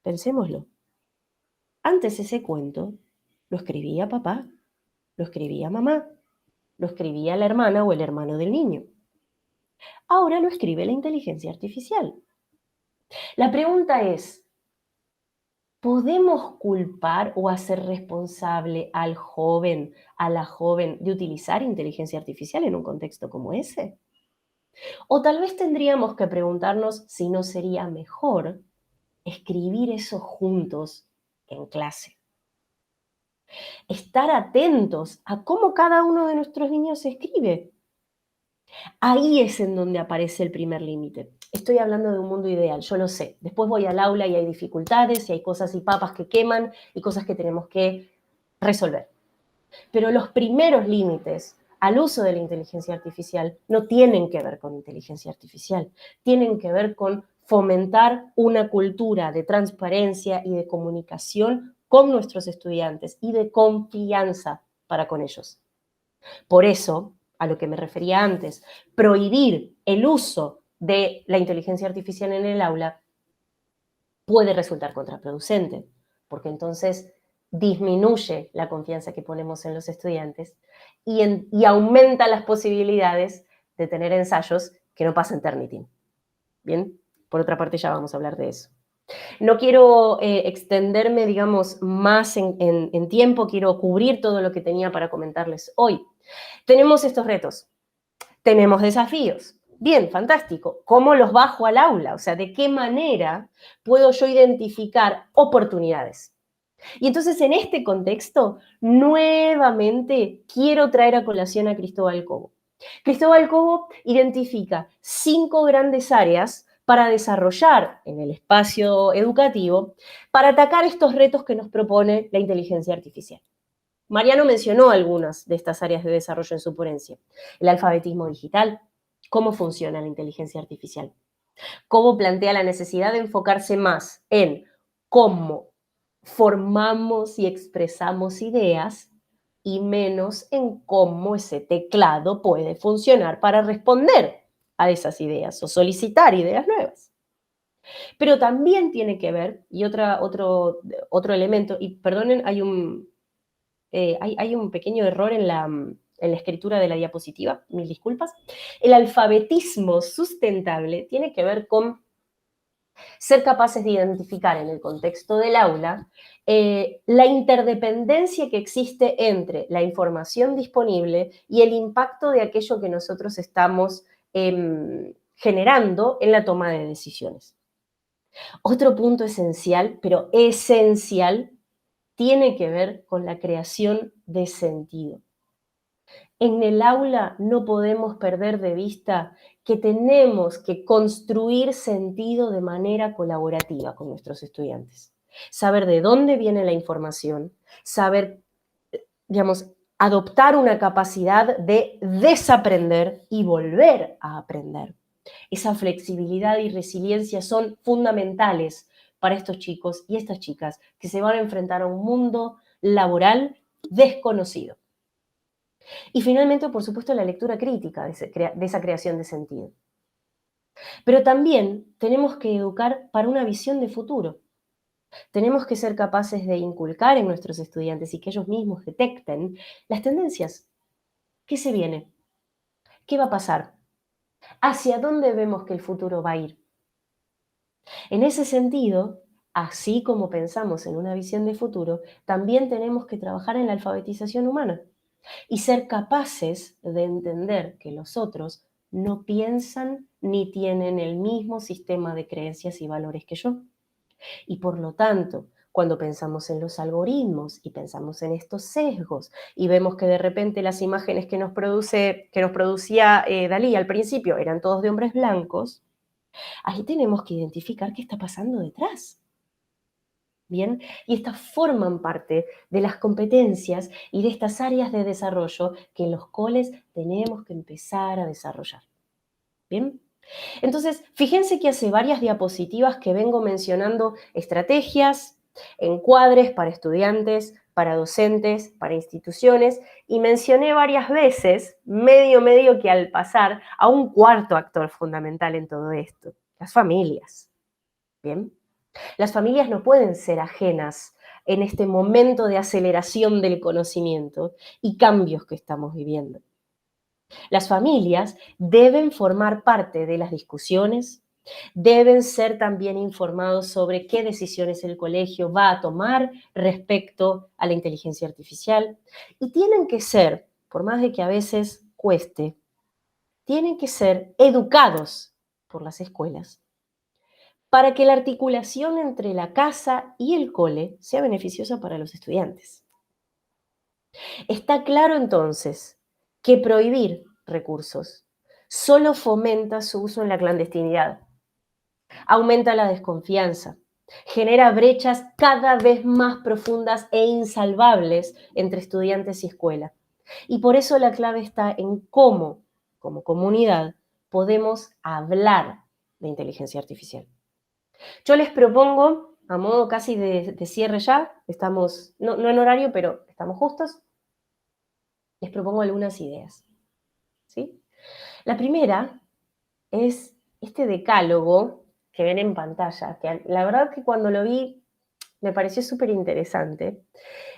Pensémoslo. Antes ese cuento lo escribía papá, lo escribía mamá, lo escribía la hermana o el hermano del niño. Ahora lo escribe la inteligencia artificial. La pregunta es, ¿podemos culpar o hacer responsable al joven, a la joven, de utilizar inteligencia artificial en un contexto como ese? O tal vez tendríamos que preguntarnos si no sería mejor escribir eso juntos en clase. Estar atentos a cómo cada uno de nuestros niños escribe. Ahí es en donde aparece el primer límite. Estoy hablando de un mundo ideal, yo lo sé. Después voy al aula y hay dificultades, y hay cosas y papas que queman, y cosas que tenemos que resolver. Pero los primeros límites al uso de la inteligencia artificial no tienen que ver con inteligencia artificial, tienen que ver con fomentar una cultura de transparencia y de comunicación con nuestros estudiantes y de confianza para con ellos. Por eso, a lo que me refería antes, prohibir el uso de la inteligencia artificial en el aula puede resultar contraproducente, porque entonces disminuye la confianza que ponemos en los estudiantes y aumenta las posibilidades de tener ensayos que no pasen Turnitin. Bien, por otra parte ya vamos a hablar de eso. No quiero extenderme, digamos, más en tiempo, quiero cubrir todo lo que tenía para comentarles hoy. Tenemos estos retos, tenemos desafíos. Bien, fantástico. ¿Cómo los bajo al aula? O sea, ¿de qué manera puedo yo identificar oportunidades? Y entonces, en este contexto, nuevamente quiero traer a colación a Cristóbal Cobo. Cristóbal Cobo identifica 5 grandes áreas para desarrollar en el espacio educativo, para atacar estos retos que nos propone la inteligencia artificial. Mariano mencionó algunas de estas áreas de desarrollo en su ponencia. El alfabetismo digital, cómo funciona la inteligencia artificial. Cómo plantea la necesidad de enfocarse más en cómo formamos y expresamos ideas y menos en cómo ese teclado puede funcionar para responder a esas ideas o solicitar ideas nuevas. Pero también tiene que ver, y otro elemento, y perdonen, hay un pequeño error en la escritura de la diapositiva, mil disculpas. El alfabetismo sustentable tiene que ver con ser capaces de identificar en el contexto del aula la interdependencia que existe entre la información disponible y el impacto de aquello que nosotros estamos generando en la toma de decisiones. Otro punto esencial, pero esencial, tiene que ver con la creación de sentido. En el aula no podemos perder de vista que tenemos que construir sentido de manera colaborativa con nuestros estudiantes. Saber de dónde viene la información, saber, digamos, adoptar una capacidad de desaprender y volver a aprender. Esa flexibilidad y resiliencia son fundamentales para estos chicos y estas chicas que se van a enfrentar a un mundo laboral desconocido. Y finalmente, por supuesto, la lectura crítica de esa creación de sentido. Pero también tenemos que educar para una visión de futuro. Tenemos que ser capaces de inculcar en nuestros estudiantes y que ellos mismos detecten las tendencias. ¿Qué se viene? ¿Qué va a pasar? ¿Hacia dónde vemos que el futuro va a ir? En ese sentido, así como pensamos en una visión de futuro, también tenemos que trabajar en la alfabetización humana y ser capaces de entender que los otros no piensan ni tienen el mismo sistema de creencias y valores que yo. Y por lo tanto, cuando pensamos en los algoritmos y pensamos en estos sesgos y vemos que de repente las imágenes que nos producía Dalí al principio eran todos de hombres blancos, ahí tenemos que identificar qué está pasando detrás. Bien, y estas forman parte de las competencias y de estas áreas de desarrollo que en los coles tenemos que empezar a desarrollar. Bien, entonces fíjense que hace varias diapositivas que vengo mencionando estrategias, encuadres para estudiantes, para docentes, para instituciones, y mencioné varias veces, medio que al pasar, a un cuarto actor fundamental en todo esto, las familias. Bien. Las familias no pueden ser ajenas en este momento de aceleración del conocimiento y cambios que estamos viviendo. Las familias deben formar parte de las discusiones, deben ser también informados sobre qué decisiones el colegio va a tomar respecto a la inteligencia artificial y tienen que ser, por más de que a veces cueste, tienen que ser educados por las escuelas para que la articulación entre la casa y el cole sea beneficiosa para los estudiantes. Está claro entonces que prohibir recursos solo fomenta su uso en la clandestinidad aumenta la desconfianza, genera brechas cada vez más profundas e insalvables entre estudiantes y escuela. Y por eso la clave está en cómo, como comunidad, podemos hablar de inteligencia artificial. Yo les propongo, a modo casi de cierre ya, estamos, no en horario, pero estamos justos, les propongo algunas ideas, ¿sí? La primera es este decálogo que ven en pantalla, que la verdad que cuando lo vi me pareció súper interesante.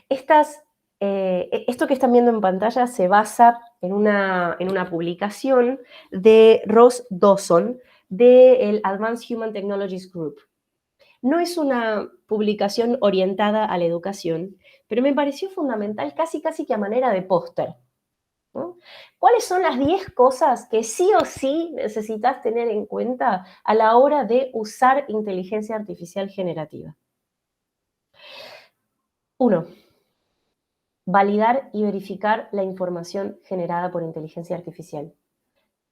Esto que están viendo en pantalla se basa en una publicación de Ross Dawson del Advanced Human Technologies Group. No es una publicación orientada a la educación, pero me pareció fundamental casi que a manera de póster, ¿no? ¿Cuáles son las 10 cosas que sí o sí necesitas tener en cuenta a la hora de usar inteligencia artificial generativa? 1. Validar y verificar la información generada por inteligencia artificial.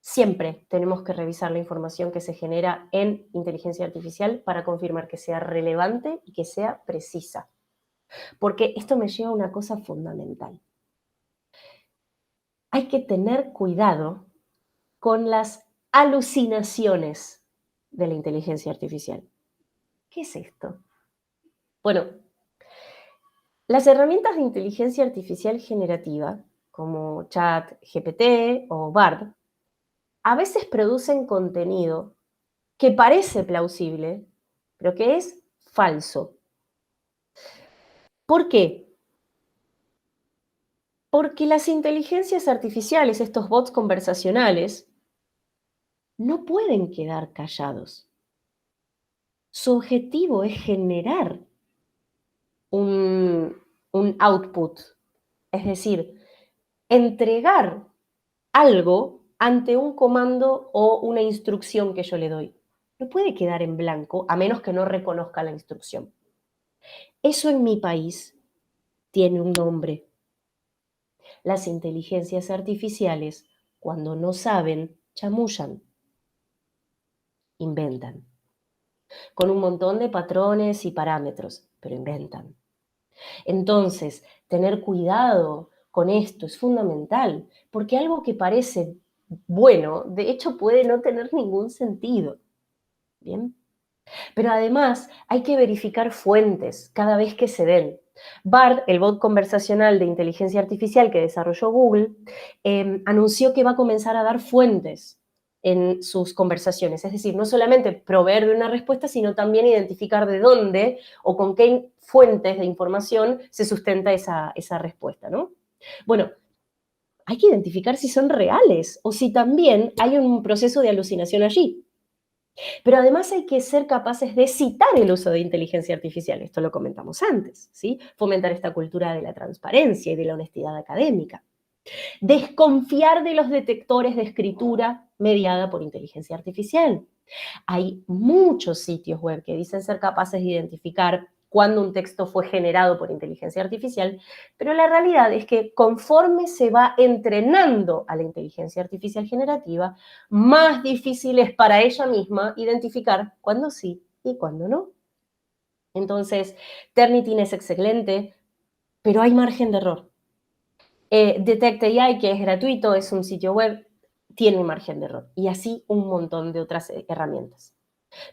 Siempre tenemos que revisar la información que se genera en inteligencia artificial para confirmar que sea relevante y que sea precisa. Porque esto me lleva a una cosa fundamental. Hay que tener cuidado con las alucinaciones de la inteligencia artificial. ¿Qué es esto? Bueno, las herramientas de inteligencia artificial generativa, como ChatGPT o Bard, a veces producen contenido que parece plausible, pero que es falso. ¿Por qué? Porque las inteligencias artificiales, estos bots conversacionales, no pueden quedar callados. Su objetivo es generar un output, es decir, entregar algo ante un comando o una instrucción que yo le doy. No puede quedar en blanco a menos que no reconozca la instrucción. Eso en mi país tiene un nombre. Las inteligencias artificiales, cuando no saben, chamullan, inventan, con un montón de patrones y parámetros, pero inventan. Entonces, tener cuidado con esto es fundamental, porque algo que parece bueno, de hecho puede no tener ningún sentido. ¿Bien? Pero además hay que verificar fuentes cada vez que se den. Bard, el bot conversacional de inteligencia artificial que desarrolló Google, anunció que va a comenzar a dar fuentes en sus conversaciones. Es decir, no solamente proveer de una respuesta, sino también identificar de dónde o con qué fuentes de información se sustenta esa respuesta, ¿no? Bueno, hay que identificar si son reales o si también hay un proceso de alucinación allí. Pero además hay que ser capaces de citar el uso de inteligencia artificial, esto lo comentamos antes, ¿sí? Fomentar esta cultura de la transparencia y de la honestidad académica. Desconfiar de los detectores de escritura mediada por inteligencia artificial. Hay muchos sitios web que dicen ser capaces de identificar cuando un texto fue generado por inteligencia artificial, pero la realidad es que conforme se va entrenando a la inteligencia artificial generativa, más difícil es para ella misma identificar cuándo sí y cuándo no. Entonces, Turnitin es excelente, pero hay margen de error. Detect AI, que es gratuito, es un sitio web, tiene un margen de error. Y así un montón de otras herramientas.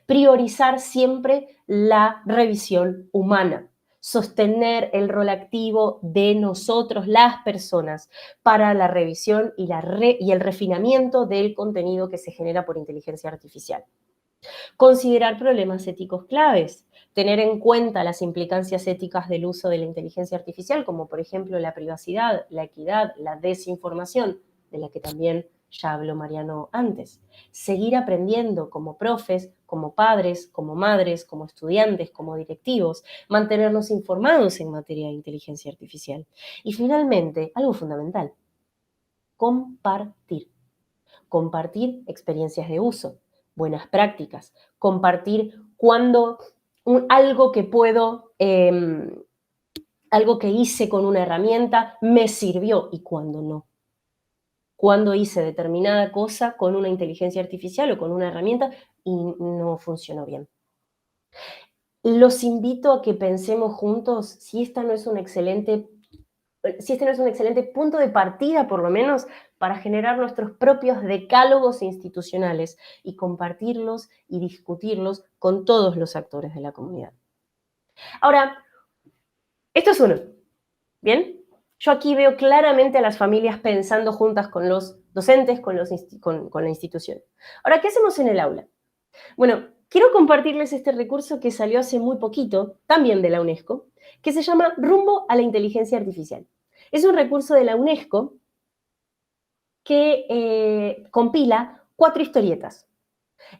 Priorizar siempre la revisión humana, sostener el rol activo de nosotros, las personas, para la revisión y el refinamiento del contenido que se genera por inteligencia artificial. Considerar problemas éticos claves, tener en cuenta las implicancias éticas del uso de la inteligencia artificial, como por ejemplo la privacidad, la equidad, la desinformación, de la que también ya habló Mariano antes. Seguir aprendiendo como profes, como padres, como madres, como estudiantes, como directivos, mantenernos informados en materia de inteligencia artificial. Y finalmente, algo fundamental, compartir. Compartir experiencias de uso, buenas prácticas, compartir cuando algo que puedo, algo que hice con una herramienta me sirvió y cuando no. cuando hice determinada cosa con una inteligencia artificial o con una herramienta y no funcionó bien. Los invito a que pensemos juntos si este no es un excelente punto de partida, por lo menos, para generar nuestros propios decálogos institucionales y compartirlos y discutirlos con todos los actores de la comunidad. Ahora, esto es uno, ¿bien? Yo aquí veo claramente a las familias pensando juntas con los docentes, con la institución. Ahora, ¿qué hacemos en el aula? Bueno, quiero compartirles este recurso que salió hace muy poquito, también de la UNESCO, que se llama Rumbo a la Inteligencia Artificial. Es un recurso de la UNESCO que compila 4 historietas.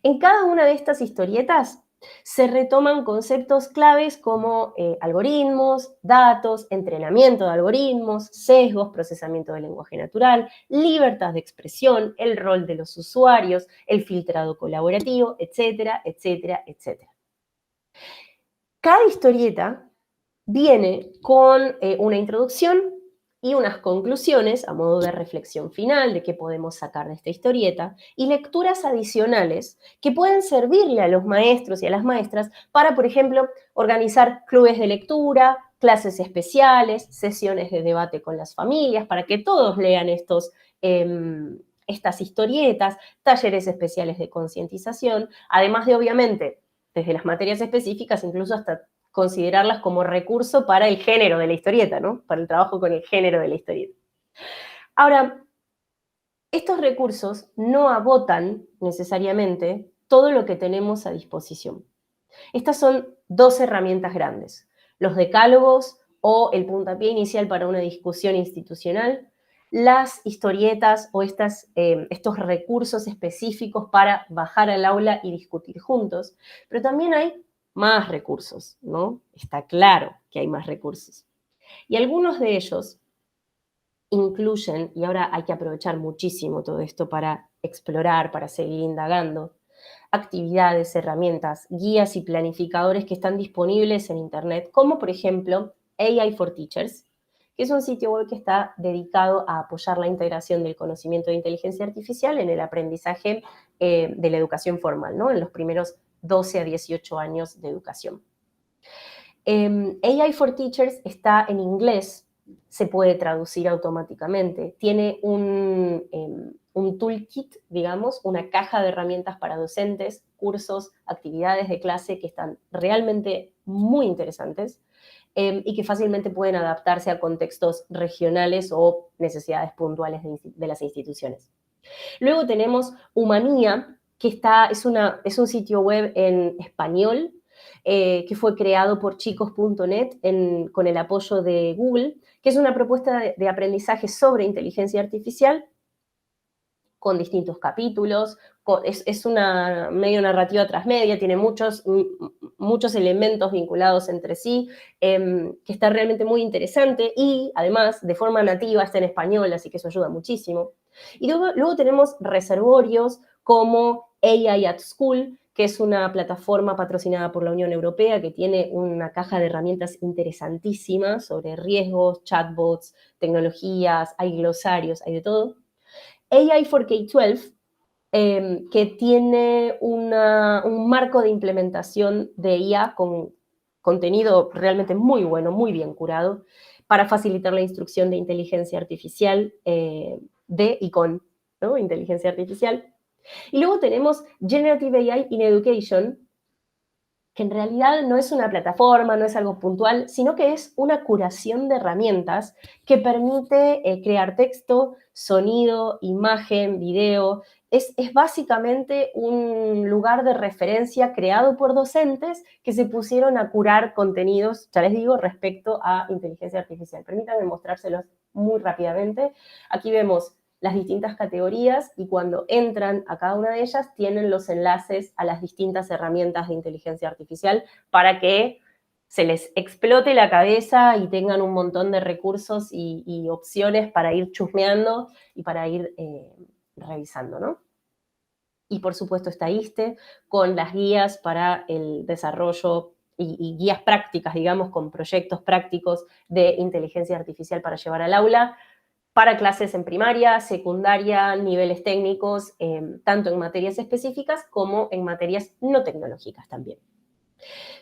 En cada una de estas historietas se retoman conceptos claves como algoritmos, datos, entrenamiento de algoritmos, sesgos, procesamiento del lenguaje natural, libertad de expresión, el rol de los usuarios, el filtrado colaborativo, etcétera, etcétera, etcétera. Cada historieta viene con una introducción y unas conclusiones a modo de reflexión final de qué podemos sacar de esta historieta y lecturas adicionales que pueden servirle a los maestros y a las maestras para, por ejemplo, organizar clubes de lectura, clases especiales, sesiones de debate con las familias, para que todos lean estas historietas, talleres especiales de concientización, además de, obviamente, desde las materias específicas, incluso hasta considerarlas como recurso para el género de la historieta, ¿no? Para el trabajo con el género de la historieta. Ahora, estos recursos no agotan necesariamente todo lo que tenemos a disposición. Estas son 2 herramientas grandes: los decálogos o el puntapié inicial para una discusión institucional, las historietas o estos recursos específicos para bajar al aula y discutir juntos, pero también hay más recursos, ¿no? Está claro que hay más recursos. Y algunos de ellos incluyen, y ahora hay que aprovechar muchísimo todo esto para explorar, para seguir indagando, actividades, herramientas, guías y planificadores que están disponibles en Internet, como por ejemplo AI for Teachers, que es un sitio web que está dedicado a apoyar la integración del conocimiento de inteligencia artificial en el aprendizaje de la educación formal, ¿no? En los primeros 12 a 18 años de educación. AI for Teachers está en inglés, se puede traducir automáticamente, tiene un toolkit, digamos, una caja de herramientas para docentes, cursos, actividades de clase que están realmente muy interesantes y que fácilmente pueden adaptarse a contextos regionales o necesidades puntuales de las instituciones. Luego tenemos Humanía, que es un sitio web en español que fue creado por chicos.net con el apoyo de Google, que es una propuesta de aprendizaje sobre inteligencia artificial con distintos capítulos, es una medio narrativa transmedia, tiene muchos elementos vinculados entre sí, que está realmente muy interesante y además de forma nativa está en español, así que eso ayuda muchísimo. Y luego tenemos reservorios como AI at School, que es una plataforma patrocinada por la Unión Europea que tiene una caja de herramientas interesantísimas sobre riesgos, chatbots, tecnologías, hay glosarios, hay de todo. AI for K-12, que tiene un marco de implementación de IA con contenido realmente muy bueno, muy bien curado, para facilitar la instrucción de inteligencia artificial de y con, ¿no? Inteligencia artificial. Y luego tenemos Generative AI in Education, que en realidad no es una plataforma, no es algo puntual, sino que es una curación de herramientas que permite crear texto, sonido, imagen, video. Es básicamente un lugar de referencia creado por docentes que se pusieron a curar contenidos, ya les digo, respecto a inteligencia artificial. Permítanme mostrárselos muy rápidamente. Aquí vemos las distintas categorías y cuando entran a cada una de ellas tienen los enlaces a las distintas herramientas de inteligencia artificial para que se les explote la cabeza y tengan un montón de recursos y opciones para ir chusmeando y para ir revisando, ¿no? Y por supuesto está ISTE con las guías para el desarrollo y guías prácticas, digamos, con proyectos prácticos de inteligencia artificial para llevar al aula. para clases en primaria, secundaria, niveles técnicos, tanto en materias específicas como en materias no tecnológicas también.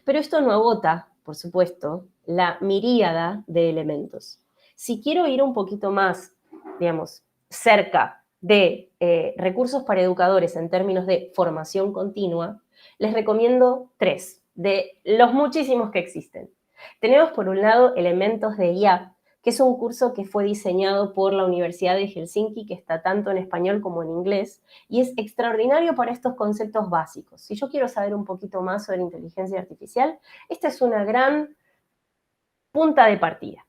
Pero esto no agota, por supuesto, la miríada de elementos. Si quiero ir un poquito más, digamos, cerca de recursos para educadores en términos de formación continua, les recomiendo 3 de los muchísimos que existen. Tenemos por un lado Elementos de IA, que es un curso que fue diseñado por la Universidad de Helsinki, que está tanto en español como en inglés, y es extraordinario para estos conceptos básicos. Si yo quiero saber un poquito más sobre inteligencia artificial, esta es una gran punta de partida.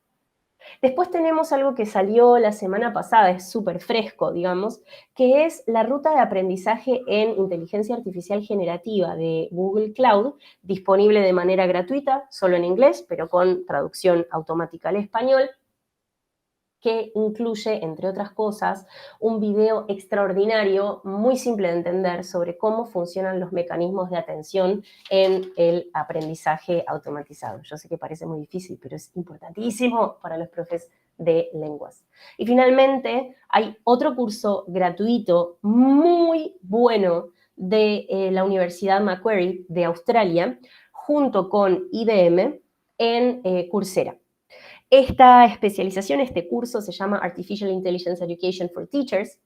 Después tenemos algo que salió la semana pasada, es súper fresco, digamos, que es la ruta de aprendizaje en inteligencia artificial generativa de Google Cloud, disponible de manera gratuita, solo en inglés, pero con traducción automática al español, que incluye, entre otras cosas, un video extraordinario, muy simple de entender, sobre cómo funcionan los mecanismos de atención en el aprendizaje automatizado. Yo sé que parece muy difícil, pero es importantísimo para los profes de lenguas. Y finalmente, hay otro curso gratuito muy bueno de la Universidad Macquarie de Australia, junto con IBM, en Coursera. Esta especialización, este curso se llama Artificial Intelligence Education for Teachers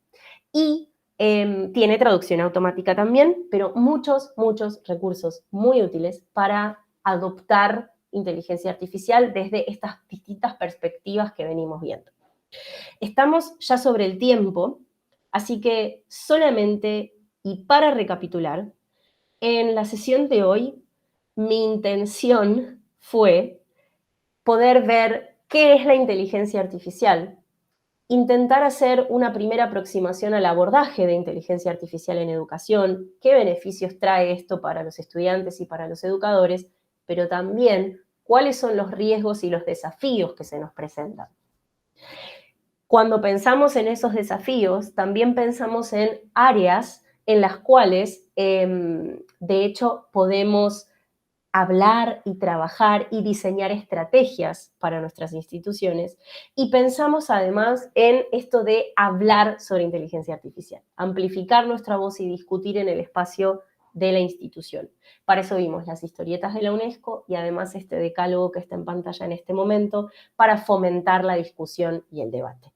y tiene traducción automática también, pero muchos recursos muy útiles para adoptar inteligencia artificial desde estas distintas perspectivas que venimos viendo. Estamos ya sobre el tiempo, así que solamente, y para recapitular, en la sesión de hoy, mi intención fue poder ver qué es la inteligencia artificial, intentar hacer una primera aproximación al abordaje de inteligencia artificial en educación, qué beneficios trae esto para los estudiantes y para los educadores, pero también cuáles son los riesgos y los desafíos que se nos presentan. Cuando pensamos en esos desafíos, también pensamos en áreas en las cuales, de hecho, podemos hablar y trabajar y diseñar estrategias para nuestras instituciones, y pensamos además en esto de hablar sobre inteligencia artificial, amplificar nuestra voz y discutir en el espacio de la institución. Para eso vimos las historietas de la UNESCO y además este decálogo que está en pantalla en este momento para fomentar la discusión y el debate.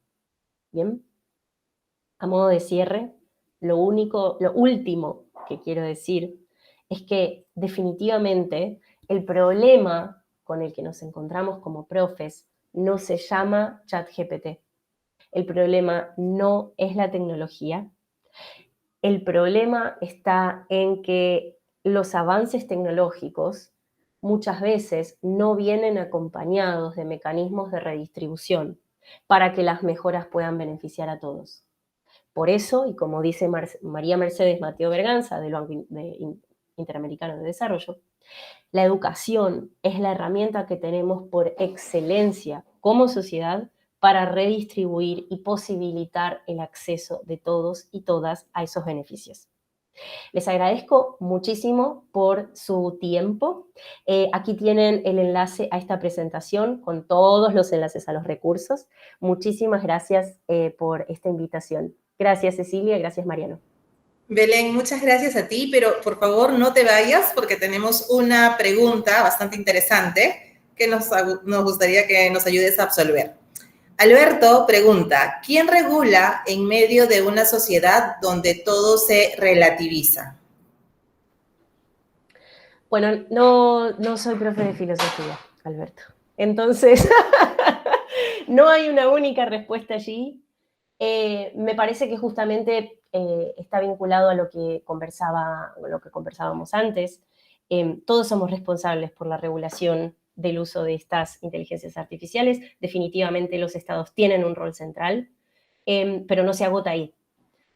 Bien, a modo de cierre, lo último que quiero decir es que definitivamente el problema con el que nos encontramos como profes no se llama ChatGPT. El problema no es la tecnología. El problema está en que los avances tecnológicos muchas veces no vienen acompañados de mecanismos de redistribución para que las mejoras puedan beneficiar a todos. Por eso, y como dice María Mercedes Mateo Berganza, del Banco Interamericano de Desarrollo, la educación es la herramienta que tenemos por excelencia como sociedad para redistribuir y posibilitar el acceso de todos y todas a esos beneficios. Les agradezco muchísimo por su tiempo. Aquí tienen el enlace a esta presentación con todos los enlaces a los recursos. Muchísimas gracias por esta invitación. Gracias, Cecilia, gracias, Mariano. Belén, muchas gracias a ti, pero por favor no te vayas porque tenemos una pregunta bastante interesante que nos gustaría que nos ayudes a absolver. Alberto pregunta, ¿quién regula en medio de una sociedad donde todo se relativiza? Bueno, no soy profe de filosofía, Alberto. Entonces, no hay una única respuesta allí. Me parece que justamente está vinculado a lo que conversábamos antes. Todos somos responsables por la regulación del uso de estas inteligencias artificiales. Definitivamente los estados tienen un rol central, pero no se agota ahí.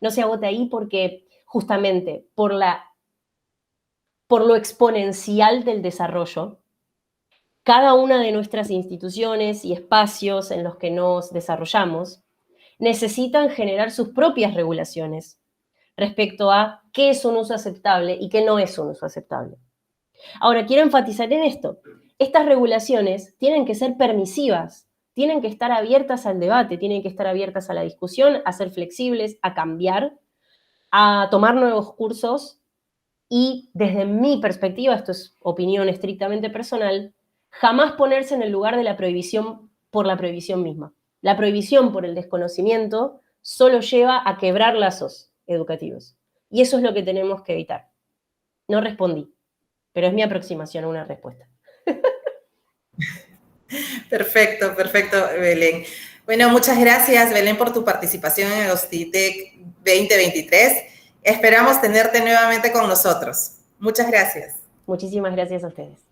No se agota ahí porque justamente por lo exponencial del desarrollo, cada una de nuestras instituciones y espacios en los que nos desarrollamos necesitan generar sus propias regulaciones respecto a qué es un uso aceptable y qué no es un uso aceptable. Ahora, quiero enfatizar en esto. Estas regulaciones tienen que ser permisivas, tienen que estar abiertas al debate, tienen que estar abiertas a la discusión, a ser flexibles, a cambiar, a tomar nuevos cursos y desde mi perspectiva, esto es opinión estrictamente personal, jamás ponerse en el lugar de la prohibición por la prohibición misma. La prohibición por el desconocimiento solo lleva a quebrar lazos educativos. Y eso es lo que tenemos que evitar. No respondí, pero es mi aproximación a una respuesta. Perfecto, perfecto, Belén. Bueno, muchas gracias, Belén, por tu participación en Agostitec 2023. Esperamos tenerte nuevamente con nosotros. Muchas gracias. Muchísimas gracias a ustedes.